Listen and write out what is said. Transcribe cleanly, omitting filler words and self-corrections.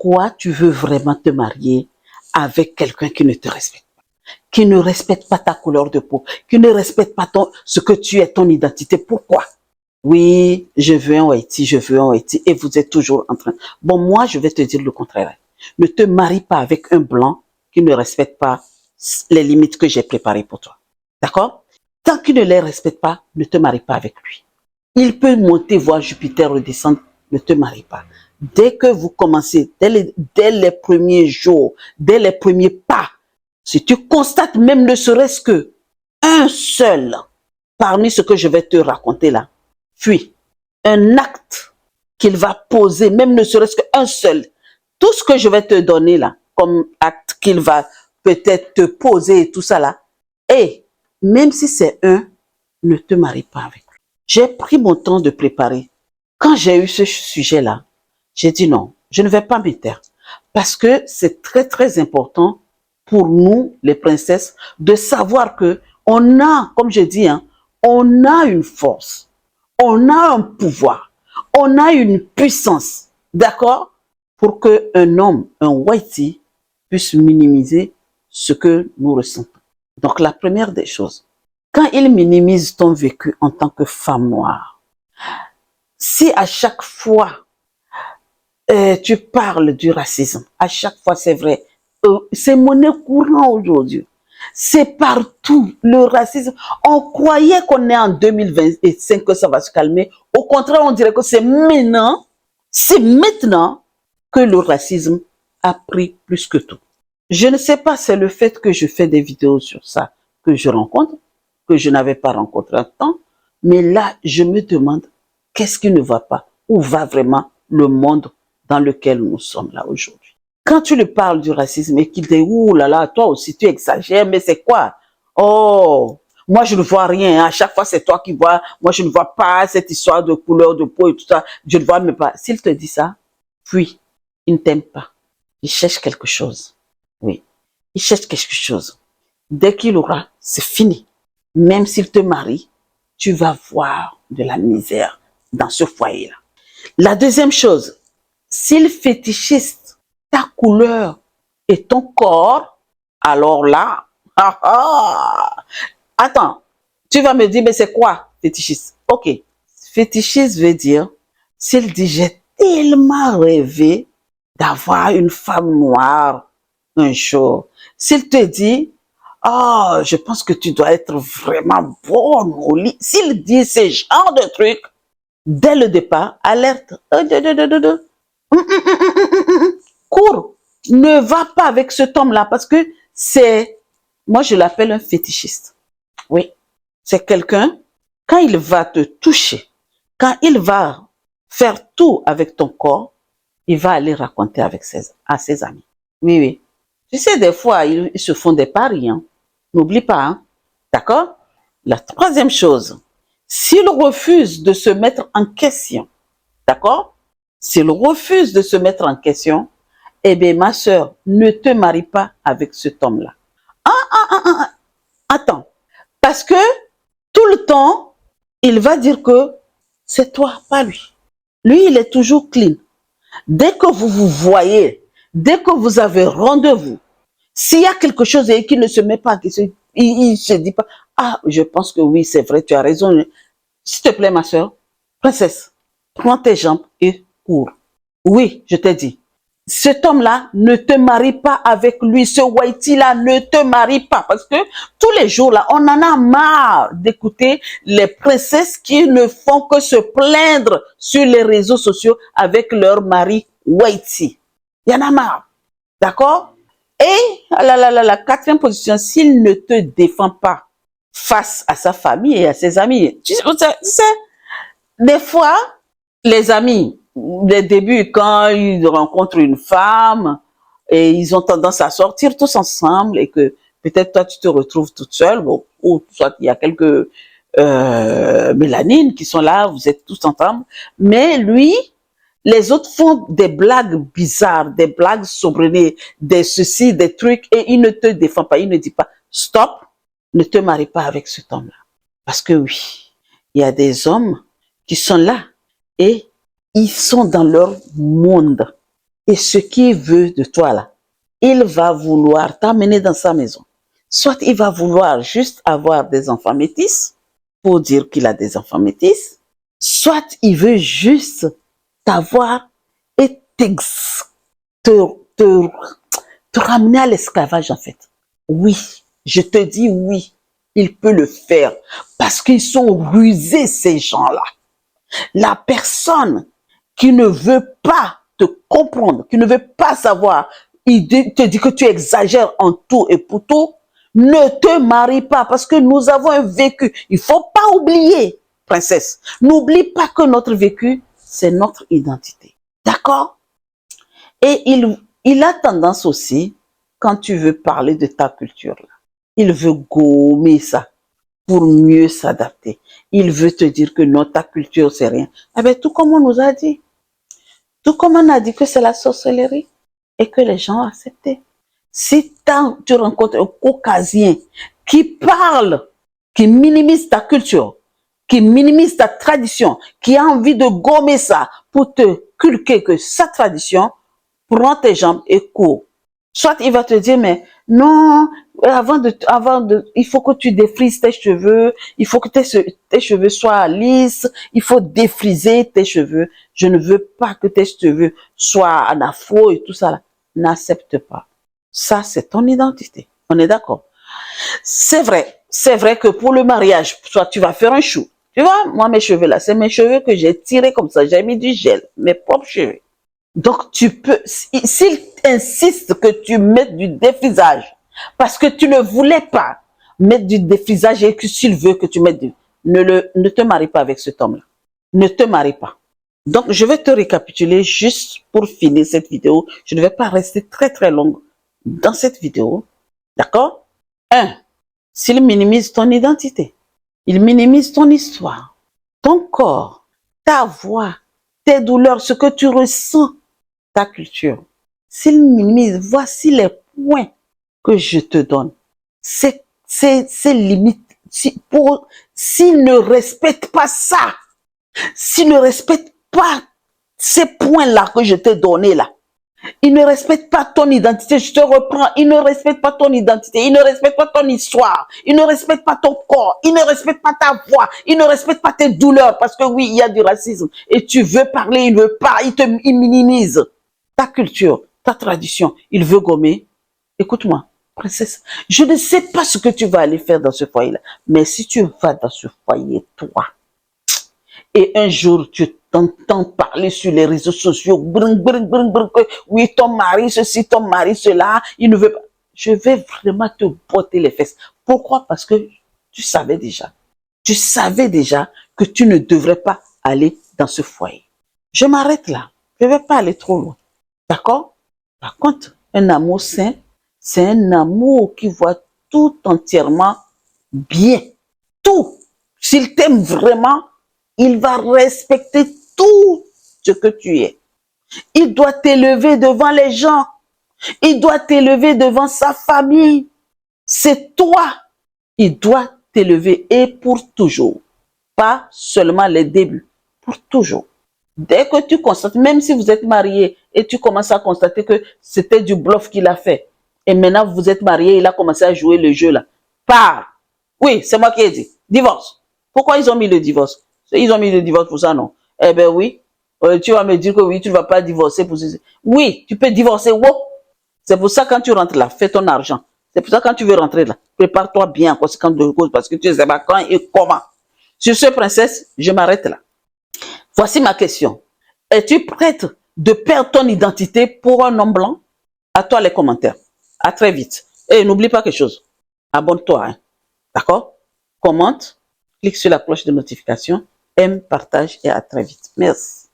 pourquoi tu veux vraiment te marier avec quelqu'un qui ne te respecte pas, qui ne respecte pas ta couleur de peau, qui ne respecte pas ce que tu es, ton identité? Pourquoi? Oui, je veux un Haïti, je veux un Haïti, et vous êtes toujours en train. Bon, moi, je vais te dire le contraire. Ne te marie pas avec un blanc qui ne respecte pas les limites que j'ai préparées pour toi. D'accord? Tant qu'il ne les respecte pas, ne te marie pas avec lui. Il peut monter voir Jupiter redescendre, ne te marie pas. Dès que vous commencez, dès les premiers jours, dès les premiers pas, si tu constates même ne serait-ce que un seul parmi ce que je vais te raconter là, fuis. Un acte qu'il va poser, même ne serait-ce qu'un seul, tout ce que je vais te donner là, comme acte qu'il va peut-être te poser et tout ça là, et même si c'est un, ne te marie pas avec lui. J'ai pris mon temps de préparer. Quand j'ai eu ce sujet-là, j'ai dit non, je ne vais pas m'y taire. Parce que c'est très, très important pour nous, les princesses, de savoir que on a, comme je dis, hein, on a une force, on a un pouvoir, on a une puissance, d'accord, pour qu'un homme, un whitey, puisse minimiser ce que nous ressentons. Donc la première des choses, quand il minimise ton vécu en tant que femme noire, si à chaque fois tu parles du racisme, à chaque fois c'est vrai, c'est monnaie courante aujourd'hui. C'est partout, le racisme. On croyait qu'on est en 2025 que ça va se calmer. Au contraire, on dirait que c'est maintenant que le racisme a pris plus que tout. Je ne sais pas, c'est le fait que je fais des vidéos sur ça que je rencontre, que je n'avais pas rencontré à temps. Mais là, je me demande, qu'est-ce qui ne va pas? Où va vraiment le monde dans lequel nous sommes là aujourd'hui? Quand tu lui parles du racisme et qu'il dit, ouh là là, toi aussi tu exagères, mais c'est quoi? Oh, moi je ne vois rien, à chaque fois c'est toi qui vois, moi je ne vois pas cette histoire de couleur de peau et tout ça, je ne vois même pas. S'il te dit ça, puis il ne t'aime pas. Il cherche quelque chose. Oui, il cherche quelque chose. Dès qu'il aura, c'est fini. Même s'il te marie, tu vas voir de la misère dans ce foyer-là. La deuxième chose, s'il fétichise ta couleur et ton corps, alors là, attends, tu vas me dire, mais c'est quoi fétichiste? Ok, fétichiste veut dire, s'il dit, j'ai tellement rêvé d'avoir une femme noire un jour. S'il te dit, oh, je pense que tu dois être vraiment bonne au lit. S'il dit ce genre de trucs, dès le départ, alerte. Cours. Ne va pas avec cet homme-là parce que c'est, moi je l'appelle un fétichiste. Oui. C'est quelqu'un, quand il va te toucher, quand il va faire tout avec ton corps, il va aller raconter à ses amis. Oui, oui. Tu sais, des fois, ils se font des paris. Hein. N'oublie pas. Hein. D'accord? La troisième chose, s'il refuse de se mettre en question, d'accord? S'il refuse de se mettre en question, eh bien, ma soeur, ne te marie pas avec cet homme-là. Attends. Parce que tout le temps, il va dire que c'est toi, pas lui. Lui, il est toujours clean. Dès que vous vous voyez, dès que vous avez rendez-vous, s'il y a quelque chose et qu'il ne se met pas en question, il ne se dit pas, ah, je pense que oui, c'est vrai, tu as raison. S'il te plaît, ma soeur, princesse, prends tes jambes et cours. Oui, je t'ai dit. Cet homme-là, ne te marie pas avec lui. Ce Whitey-là, ne te marie pas. Parce que tous les jours, là, on en a marre d'écouter les princesses qui ne font que se plaindre sur les réseaux sociaux avec leur mari Whitey. Il y en a marre. D'accord? Et la quatrième position, s'il ne te défend pas face à sa famille et à ses amis, tu sais, des fois, les amis, les débuts, quand ils rencontrent une femme et ils ont tendance à sortir tous ensemble et que peut-être toi tu te retrouves toute seule, bon, ou soit il y a quelques mélanines qui sont là, vous êtes tous ensemble, mais lui, les autres font des blagues bizarres, des blagues saugrenues, des ceci, des trucs, et il ne te défend pas, il ne dit pas, stop, ne te marie pas avec cet homme-là. Parce que oui, il y a des hommes qui sont là et ils sont dans leur monde. Et ce qu'il veut de toi là, il va vouloir t'amener dans sa maison. Soit il va vouloir juste avoir des enfants métis pour dire qu'il a des enfants métis, soit il veut juste t'avoir et te, te, te ramener à l'esclavage en fait. Oui, je te dis oui, il peut le faire parce qu'ils sont rusés ces gens-là. La personne qui ne veut pas te comprendre, qui ne veut pas savoir, il te dit que tu exagères en tout et pour tout, ne te marie pas parce que nous avons un vécu. Il ne faut pas oublier, princesse. N'oublie pas que notre vécu, c'est notre identité. D'accord? Et il a tendance aussi, quand tu veux parler de ta culture, là, il veut gommer ça pour mieux s'adapter. Il veut te dire que non, ta culture, c'est rien. Eh bien, tout comme on nous a dit. Tout comme on a dit que c'est la sorcellerie et que les gens ont accepté. Si tu rencontres un caucasien qui parle, qui minimise ta culture, qui minimise ta tradition, qui a envie de gommer ça pour te culquer que sa tradition, prends tes jambes et cours. Soit il va te dire, mais non, il faut que tu défrises tes cheveux, il faut que tes cheveux soient lisses, il faut défriser tes cheveux. Je ne veux pas que tes cheveux soient en afro et tout ça là. N'accepte pas. Ça, c'est ton identité. On est d'accord? C'est vrai que pour le mariage, soit tu vas faire un chou. Tu vois, moi, mes cheveux là, c'est mes cheveux que j'ai tirés comme ça. J'ai mis du gel, mes propres cheveux. Donc, tu peux, s'il insiste que tu mettes du défrisage, parce que tu ne voulais pas mettre du défrisage et que s'il veut que tu mettes ne te marie pas avec cet homme-là. Ne te marie pas. Donc, je vais te récapituler juste pour finir cette vidéo. Je ne vais pas rester très très longue dans cette vidéo. D'accord? 1. S'il minimise ton identité, il minimise ton histoire, ton corps, ta voix, tes douleurs, ce que tu ressens, ta culture. S'il minimise, voici les points que je te donne. C'est limite. S'il ne respecte pas ça, s'il ne respecte pas ces points-là que je t'ai donnés là, il ne respecte pas ton identité, je te reprends, il ne respecte pas ton identité, il ne respecte pas ton histoire, il ne respecte pas ton corps, il ne respecte pas ta voix, il ne respecte pas tes douleurs, parce que oui, il y a du racisme, et tu veux parler, il ne veut pas, il minimise ta culture, ta tradition, il veut gommer. Écoute-moi, princesse, je ne sais pas ce que tu vas aller faire dans ce foyer-là, mais si tu vas dans ce foyer, toi, et un jour, tu t'entends parler sur les réseaux sociaux, oui, ton mari, ceci, ton mari, cela, il ne veut pas. Je vais vraiment te botter les fesses. Pourquoi? Parce que tu savais déjà. Tu savais déjà que tu ne devrais pas aller dans ce foyer. Je m'arrête là. Je ne vais pas aller trop loin. D'accord? Par contre, un amour sain, c'est un amour qui voit tout entièrement bien. Tout. S'il t'aime vraiment, il va respecter tout ce que tu es. Il doit t'élever devant les gens. Il doit t'élever devant sa famille. C'est toi. Il doit t'élever et pour toujours. Pas seulement les débuts, pour toujours. Dès que tu constates, même si vous êtes marié et tu commences à constater que c'était du bluff qu'il a fait, et maintenant vous êtes marié, il a commencé à jouer le jeu là, pars. Oui, c'est moi qui ai dit. Divorce. Pourquoi ils ont mis le divorce? Ils ont mis le divorce pour ça, non? Eh ben oui. Tu vas me dire que oui, tu ne vas pas divorcer pour ceci. Oui, tu peux divorcer. Wow. C'est pour ça quand tu rentres là, fais ton argent. C'est pour ça quand tu veux rentrer là, prépare-toi bien en conséquence de cause parce que tu ne sais pas quand et comment. Sur ce, princesse, je m'arrête là. Voici ma question. Es-tu prête de perdre ton identité pour un homme blanc? À toi les commentaires. À très vite. Et n'oublie pas quelque chose. Abonne-toi. Hein. D'accord? Commente, clique sur la cloche de notification, aime, partage et à très vite. Merci.